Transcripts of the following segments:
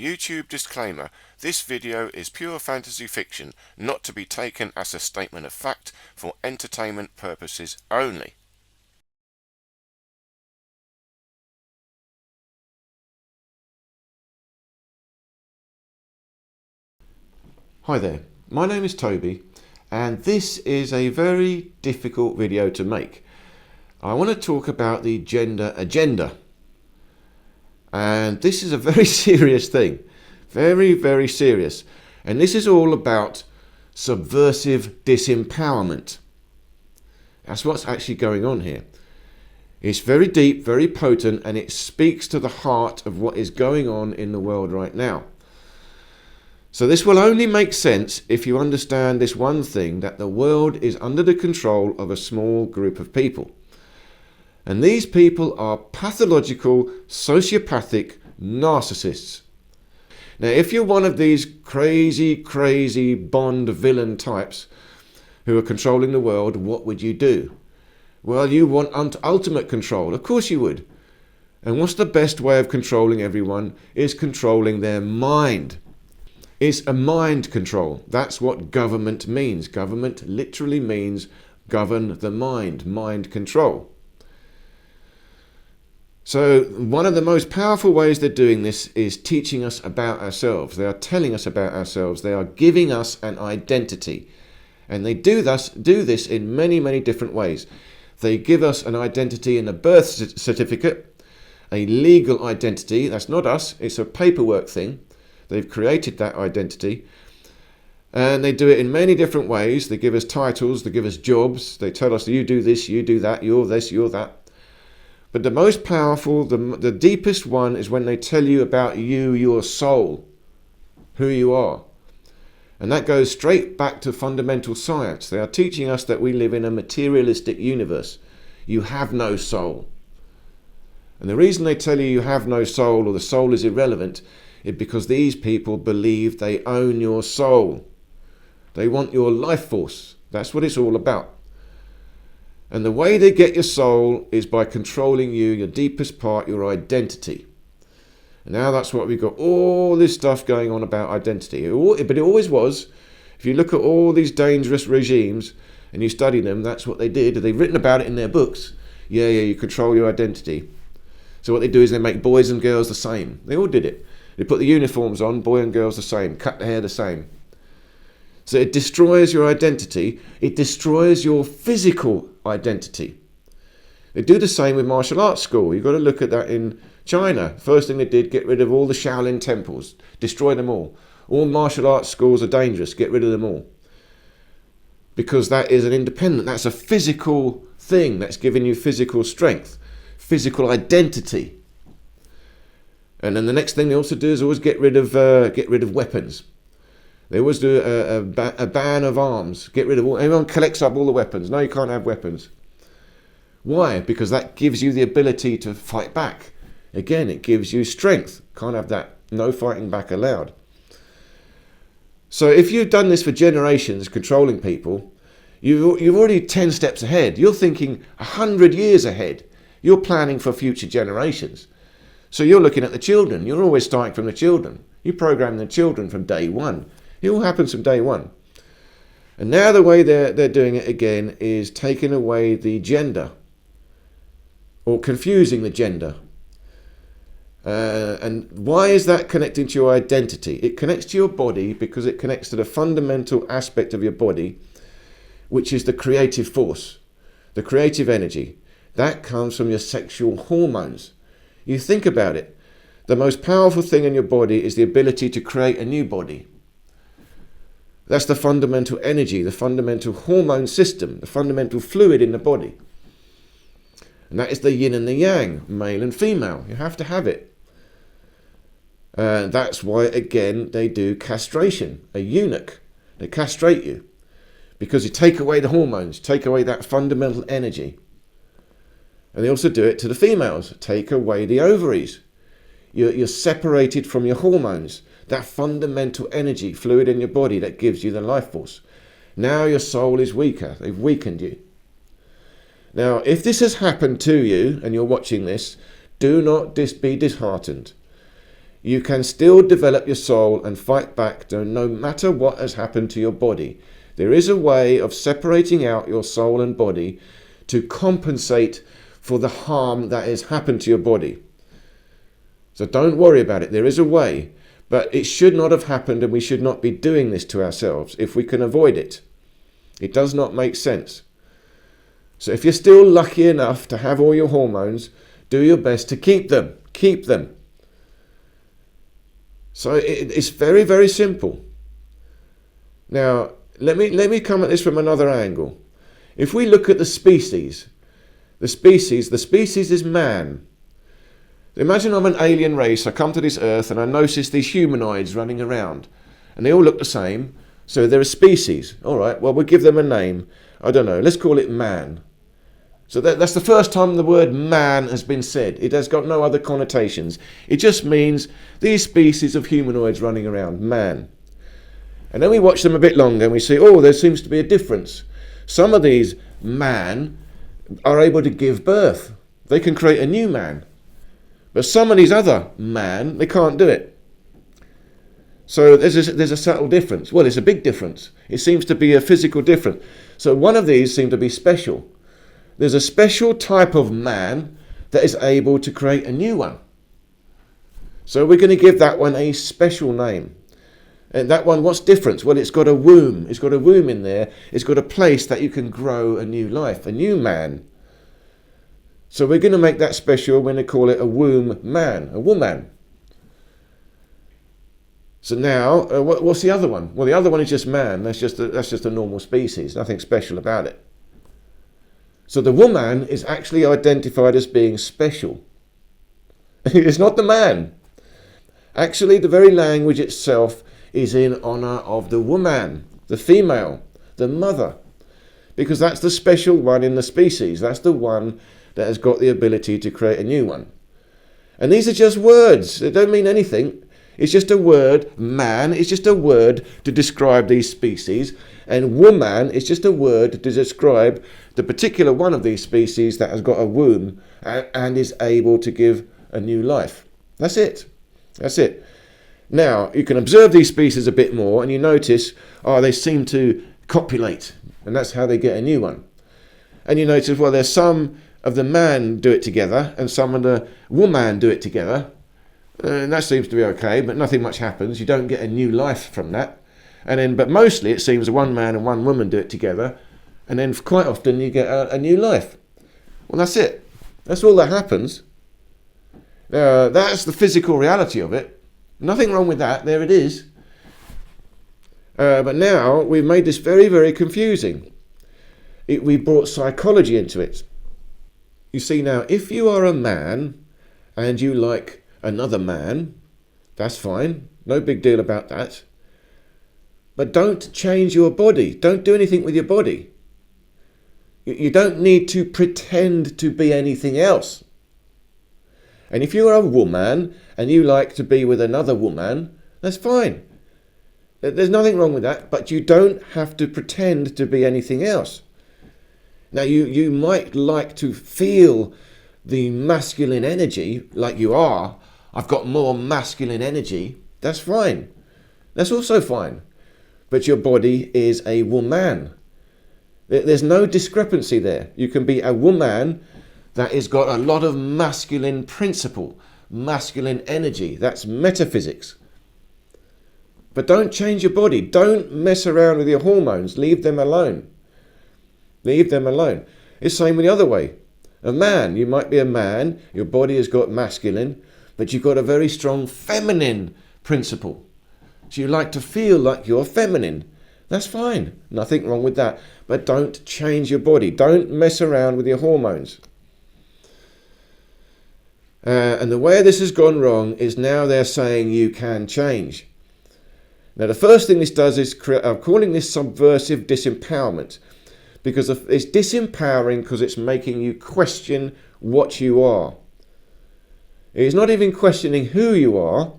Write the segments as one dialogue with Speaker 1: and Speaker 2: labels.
Speaker 1: YouTube disclaimer. This video is pure fantasy fiction, not to be taken as a statement of fact, for entertainment purposes only.
Speaker 2: Hi there, my name is Toby, and this is a very difficult video to make. I want to talk about the gender agenda. And this is a very serious thing. Very, very serious. And this is all about subversive disempowerment. That's what's actually going on here. It's very deep, very potent, and it speaks to the heart of what is going on in the world right now. So this will only make sense if you understand this one thing, that the world is under the control of a small group of people. And these people are pathological, sociopathic narcissists. Now, if you're one of these crazy Bond villain types who are controlling the world, what would you do? Well, you want ultimate control. Of course you would. And what's the best way of controlling everyone? Is controlling their mind. It's a mind control. That's what government means. Government literally means govern the mind, mind control. So one of the most powerful ways they're doing this is teaching us about ourselves. They are telling us about ourselves. They are giving us an identity. And they do this in many different ways. They give us an identity in a birth certificate, a legal identity. That's not us. It's a paperwork thing. They've created that identity. And they do it in many different ways. They give us titles. They give us jobs. They tell us, you do this, you do that, you're this, you're that. But the most powerful, the deepest one is when they tell you about you, your soul, who you are. And that goes straight back to fundamental science. They are teaching us that we live in a materialistic universe. You have no soul. And the reason they tell you have no soul, or the soul is irrelevant, is because these people believe they own your soul. They want your life force. That's what it's all about. And the way they get your soul is by controlling you, your deepest part, your identity. And now that's what we've got, all this stuff going on about identity. But it always was. If you look at all these dangerous regimes and you study them, that's what they did. They've written about it in their books. Yeah, you control your identity. So what they do is they make boys and girls the same. They all did it. They put the uniforms on, boy and girls the same, cut the hair the same. So it destroys your identity. It destroys your physical identity. They do the same with martial arts school. You've got to look at that in China. First thing they did, get rid of all the Shaolin temples, destroy them all. All martial arts schools are dangerous, get rid of them all. Because that is an independent, that's a physical thing that's giving you physical strength, physical identity. And then the next thing they also do is always get rid of weapons. They always do a ban of arms. Get rid of all. Everyone collects up all the weapons. No, you can't have weapons. Why? Because that gives you the ability to fight back. Again, it gives you strength. Can't have that. No fighting back allowed. So if you've done this for generations, controlling people, you're already 10 steps ahead. You're thinking 100 years ahead. You're planning for future generations. So you're looking at the children. You're always starting from the children. You program the children from day one. It all happens from day one. And now the way they're doing it again is taking away the gender, or confusing the gender. And why is that connecting to your identity? It connects to your body because it connects to the fundamental aspect of your body, which is the creative force, the creative energy. That comes from your sexual hormones. You think about it. The most powerful thing in your body is the ability to create a new body. That's the fundamental energy, the fundamental hormone system, the fundamental fluid in the body. And that is the yin and the yang, male and female. You have to have it. That's why, again, they do castration, a eunuch. They castrate you because you take away the hormones, take away that fundamental energy. And they also do it to the females, take away the ovaries. You're separated from your hormones, that fundamental energy, fluid in your body that gives you the life force. Now your soul is weaker. They've weakened you. Now, if this has happened to you and you're watching this, do not be disheartened. You can still develop your soul and fight back no matter what has happened to your body. There is a way of separating out your soul and body to compensate for the harm that has happened to your body. So don't worry about it. There is a way, but it should not have happened, and we should not be doing this to ourselves if we can avoid it. It does not make sense. So if you're still lucky enough to have all your hormones, do your best to keep them. Keep them. So it's very, very simple. Now, let me come at this from another angle. If we look at the species is man. Imagine I'm an alien race. I come to this earth and I notice these humanoids running around. And they all look the same. So they're a species. All right, well, we'll give them a name. I don't know. Let's call it man. So that's the first time the word man has been said. It has got no other connotations. It just means these species of humanoids running around, man. And then we watch them a bit longer and we see, oh, there seems to be a difference. Some of these man are able to give birth. They can create a new man. But some of these other man, they can't do it. So there's a subtle difference. Well, it's a big difference. It seems to be a physical difference. So one of these seem to be special. There's a special type of man that is able to create a new one. So we're going to give that one a special name. And that one, what's different? Well, it's got a womb. It's got a womb in there. It's got a place that you can grow a new life, a new man. So we're going to make that special. We're going to call it a womb man, a woman. So now, what's the other one? Well, the other one is just man. That's just a normal species. Nothing special about it. So the woman is actually identified as being special. It's not the man. Actually, the very language itself is in honor of the woman, the female, the mother, because that's the special one in the species. That's the one that has got the ability to create a new one. And these are just words. They don't mean anything. It's just a word. Man is just a word to describe these species, and woman is just a word to describe the particular one of these species that has got a womb and is able to give a new life. That's it. That's it. Now, you can observe these species a bit more and you notice, they seem to copulate, and that's how they get a new one. And you notice, well, there's some of the man do it together and some of the woman do it together. And that seems to be okay, but nothing much happens. You don't get a new life from that. But mostly it seems one man and one woman do it together, and then quite often you get a new life. Well, that's it. That's all that happens. That's the physical reality of it. Nothing wrong with that. There it is. But now we've made this very, very confusing. We brought psychology into it. You see, now, if you are a man and you like another man, that's fine. No big deal about that. But don't change your body. Don't do anything with your body. You don't need to pretend to be anything else. And if you're a woman and you like to be with another woman, that's fine. There's nothing wrong with that, but you don't have to pretend to be anything else. Now, you might like to feel the masculine energy, like you are. I've got more masculine energy. That's fine. That's also fine. But your body is a woman. There's no discrepancy there. You can be a woman that has got a lot of masculine principle, masculine energy. That's metaphysics. But don't change your body. Don't mess around with your hormones. Leave them alone. Leave them alone. It's the same with the other way. A man, you might be a man, your body has got masculine, but you've got a very strong feminine principle. So you like to feel like you're feminine. That's fine. Nothing wrong with that. But don't change your body. Don't mess around with your hormones. And the way this has gone wrong is now they're saying you can change. Now, the first thing this does is I'm calling this subversive disempowerment, because it's disempowering because it's making you question what you are. It's not even questioning who you are.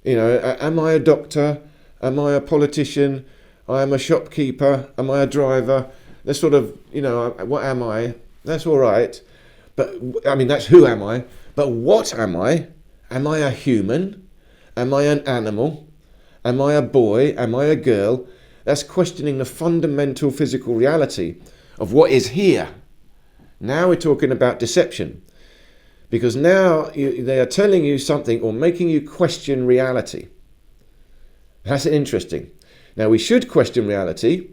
Speaker 2: You know, am I a doctor? Am I a politician? I am a shopkeeper. Am I a driver? That's sort of, what am I? That's all right. But, I mean, that's who am I. But what am I? Am I a human? Am I an animal? Am I a boy? Am I a girl? That's questioning the fundamental physical reality of what is here. Now we're talking about deception. Because now they are telling you something or making you question reality. That's interesting. Now we should question reality,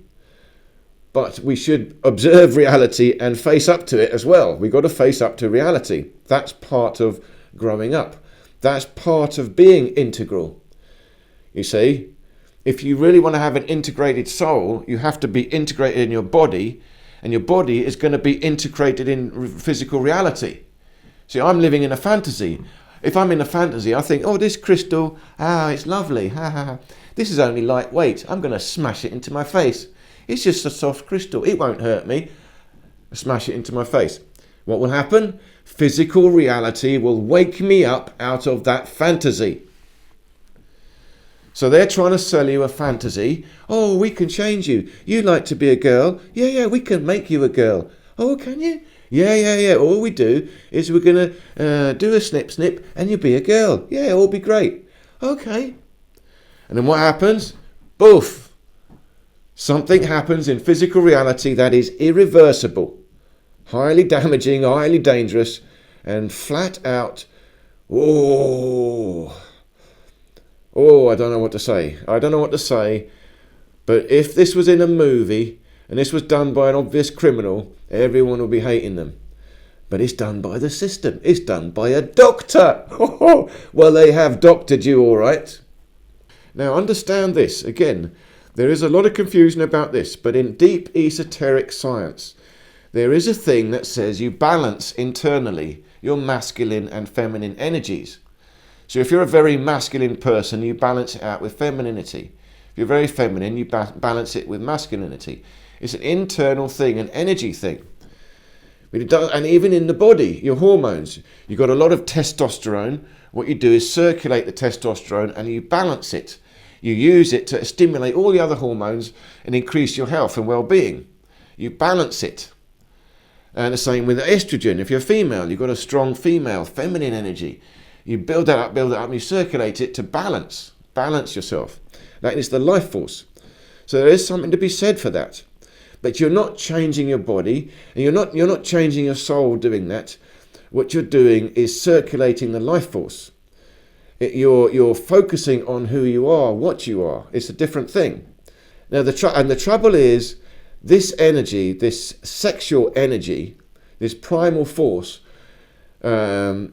Speaker 2: but we should observe reality and face up to it as well. We've got to face up to reality. That's part of growing up. That's part of being integral. You see, if you really want to have an integrated soul, you have to be integrated in your body, and your body is going to be integrated in physical reality. See, I'm living in a fantasy. If I'm in a fantasy, I think, oh, this crystal, it's lovely. This is only lightweight. I'm going to smash it into my face. It's just a soft crystal. It won't hurt me. Smash it into my face. What will happen? Physical reality will wake me up out of that fantasy. So they're trying to sell you a fantasy. Oh, we can change you. You like to be a girl. Yeah, we can make you a girl. Oh, can you? Yeah. All we do is we're going to do a snip and you'll be a girl. Yeah, it'll be great. Okay. And then what happens? Boof. Something happens in physical reality that is irreversible, highly damaging, highly dangerous, and flat out, I don't know what to say. But if this was in a movie and this was done by an obvious criminal, everyone would be hating them. But it's done by the system. It's done by a doctor. Well, they have doctored you, all right. Now, understand this. Again, there is a lot of confusion about this, but in deep esoteric science, there is a thing that says you balance internally your masculine and feminine energies. So if you're a very masculine person, you balance it out with femininity. If you're very feminine, you balance it with masculinity. It's an internal thing, an energy thing. But it does, and even in the body, your hormones, you've got a lot of testosterone. What you do is circulate the testosterone and you balance it. You use it to stimulate all the other hormones and increase your health and well-being. You balance it. And the same with estrogen. If you're female, you've got a strong female, feminine energy. You build that up, and you circulate it to balance yourself. That is the life force. So there is something to be said for that. But you're not changing your body, and you're not changing your soul doing that. What you're doing is circulating the life force. You're focusing on who you are, what you are. It's a different thing. Now the trouble is, this energy, this sexual energy, this primal force, it's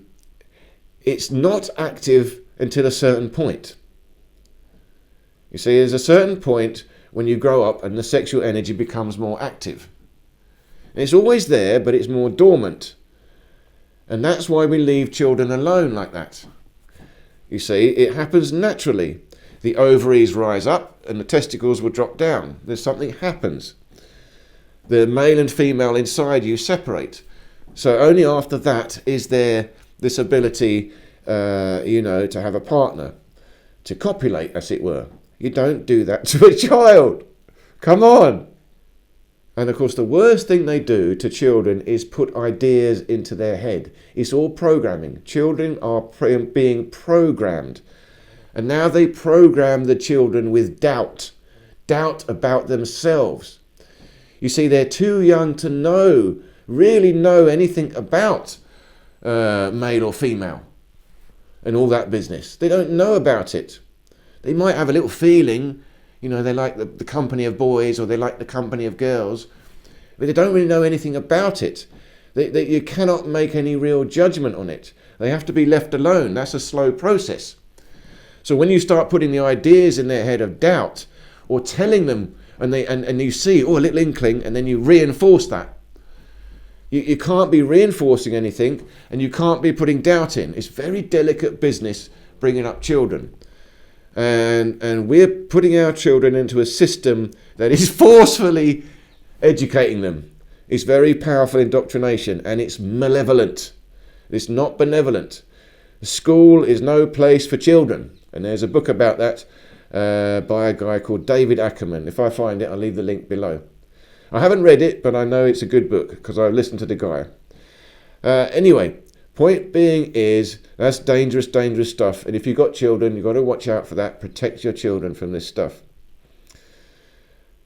Speaker 2: not active until a certain point. You see, there's a certain point when you grow up and the sexual energy becomes more active. And it's always there, but it's more dormant. And that's why we leave children alone like that. You see, it happens naturally. The ovaries rise up and the testicles will drop down. There's something happens. The male and female inside you separate. So only after that is there this ability, to have a partner, to copulate, as it were. You don't do that to a child. Come on. And of course, the worst thing they do to children is put ideas into their head. It's all programming. Children are being programmed. And now they program the children with doubt about themselves. You see, they're too young to really know anything about male or female and all that business. They don't know about it. They might have a little feeling, they like the company of boys or they like the company of girls, but they don't really know anything about it. You cannot make any real judgment on it. They have to be left alone. That's a slow process. So when you start putting the ideas in their head of doubt or telling them, and you see, a little inkling, and then you reinforce that. You can't be reinforcing anything, and you can't be putting doubt in. It's very delicate business bringing up children. And we're putting our children into a system that is forcefully educating them. It's very powerful indoctrination, and it's malevolent. It's not benevolent. School is no place for children. And there's a book about that by a guy called David Ackerman. If I find it, I'll leave the link below. I haven't read it, but I know it's a good book because I've listened to the guy. Anyway, Point being is, that's dangerous, dangerous stuff. And if you've got children, you've got to watch out for that. Protect your children from this stuff.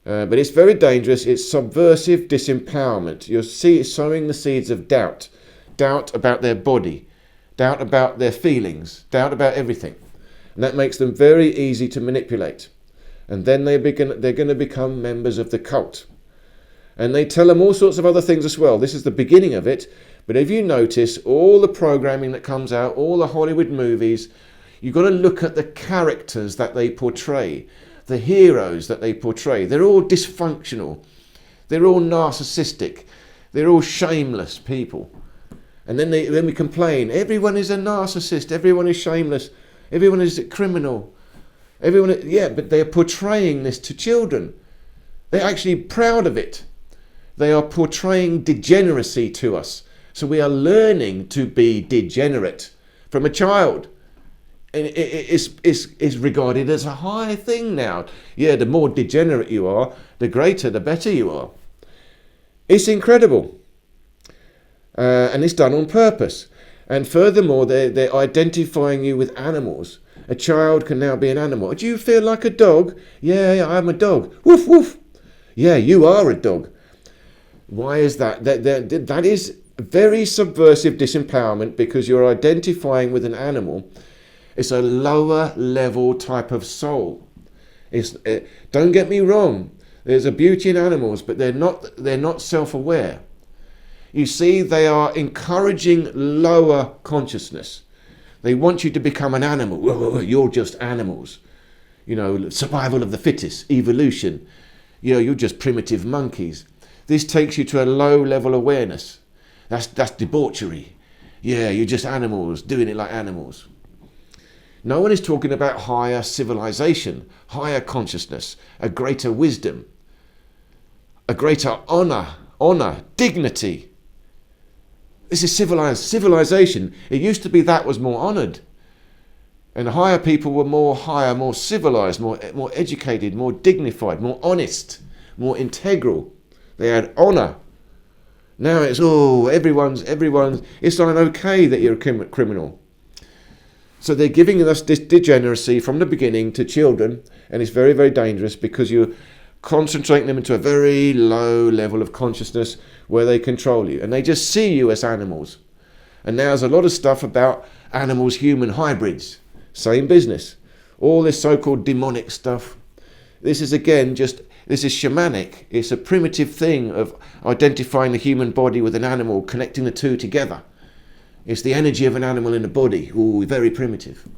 Speaker 2: But it's very dangerous. It's subversive disempowerment. You'll see it's sowing the seeds of doubt. Doubt about their body. Doubt about their feelings. Doubt about everything. And that makes them very easy to manipulate. And then they're going to become members of the cult. And they tell them all sorts of other things as well. This is the beginning of it. But if you notice, all the programming that comes out, all the Hollywood movies, you've got to look at the characters that they portray, the heroes that they portray. They're all dysfunctional. They're all narcissistic. They're all shameless people. And then we complain, everyone is a narcissist, everyone is shameless, everyone is a criminal. But they're portraying this to children. They're actually proud of it. They are portraying degeneracy to us. So we are learning to be degenerate from a child. And it's regarded as a high thing now. Yeah, the more degenerate you are, the greater, the better you are. It's incredible. And it's done on purpose. And furthermore, they're identifying you with animals. A child can now be an animal. Do you feel like a dog? Yeah, I'm a dog. Woof, woof. Yeah, you are a dog. Why is that? That is very subversive disempowerment, because you're identifying with an animal. It's a lower level type of soul. Don't get me wrong. There's a beauty in animals, but they're not self-aware. You see, they are encouraging lower consciousness. They want you to become an animal. You're just animals. Survival of the fittest, evolution. You're just primitive monkeys. This takes you to a low level awareness. That's debauchery. Yeah, you're just animals, doing it like animals. No one is talking about higher civilization, higher consciousness, a greater wisdom, a greater honor, dignity. This is civilization. It used to be that was more honored. And higher people were more higher, more civilized, more educated, more dignified, more honest, more integral. They had honor. Now it's, everyone's, it's not okay that you're a criminal. So they're giving us this degeneracy from the beginning to children, and it's very, very dangerous, because you're concentrating them into a very low level of consciousness where they control you, and they just see you as animals. And now there's a lot of stuff about animals-human hybrids. Same business. All this so-called demonic stuff. This is this is shamanic. It's a primitive thing of identifying the human body with an animal, connecting the two together. It's the energy of an animal in a body. Very primitive.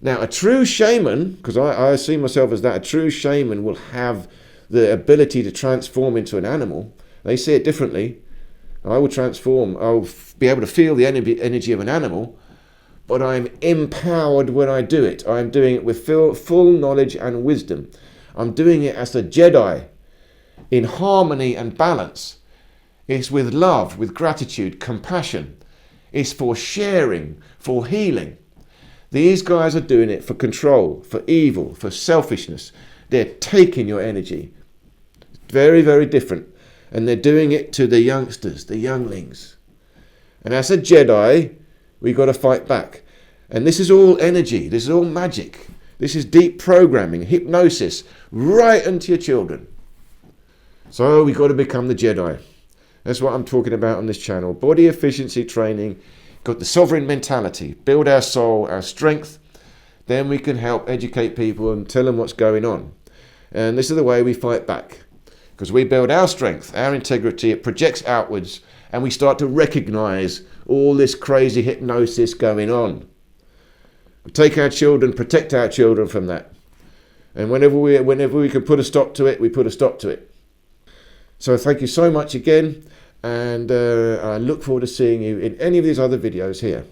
Speaker 2: Now, a true shaman, because I see myself as that, a true shaman will have the ability to transform into an animal. They see it differently. I will transform. I'll be able to feel the energy of an animal, but I'm empowered when I do it. I'm doing it with full knowledge and wisdom. I'm doing it as a Jedi, in harmony and balance. It's with love, with gratitude, compassion. It's for sharing, for healing. These guys are doing it for control, for evil, for selfishness. They're taking your energy. Very, very different. And they're doing it to the youngsters, the younglings. And as a Jedi, we've got to fight back. And this is all energy. This is all magic. This is deep programming, hypnosis, right into your children. So we've got to become the Jedi. That's what I'm talking about on this channel. Body efficiency training. Got the sovereign mentality. Build our soul, our strength. Then we can help educate people and tell them what's going on. And this is the way we fight back. Because we build our strength, our integrity. It projects outwards. And we start to recognize all this crazy hypnosis going on. We take our children, protect our children from that. And whenever we can put a stop to it, we put a stop to it. So thank you so much again. And I look forward to seeing you in any of these other videos here.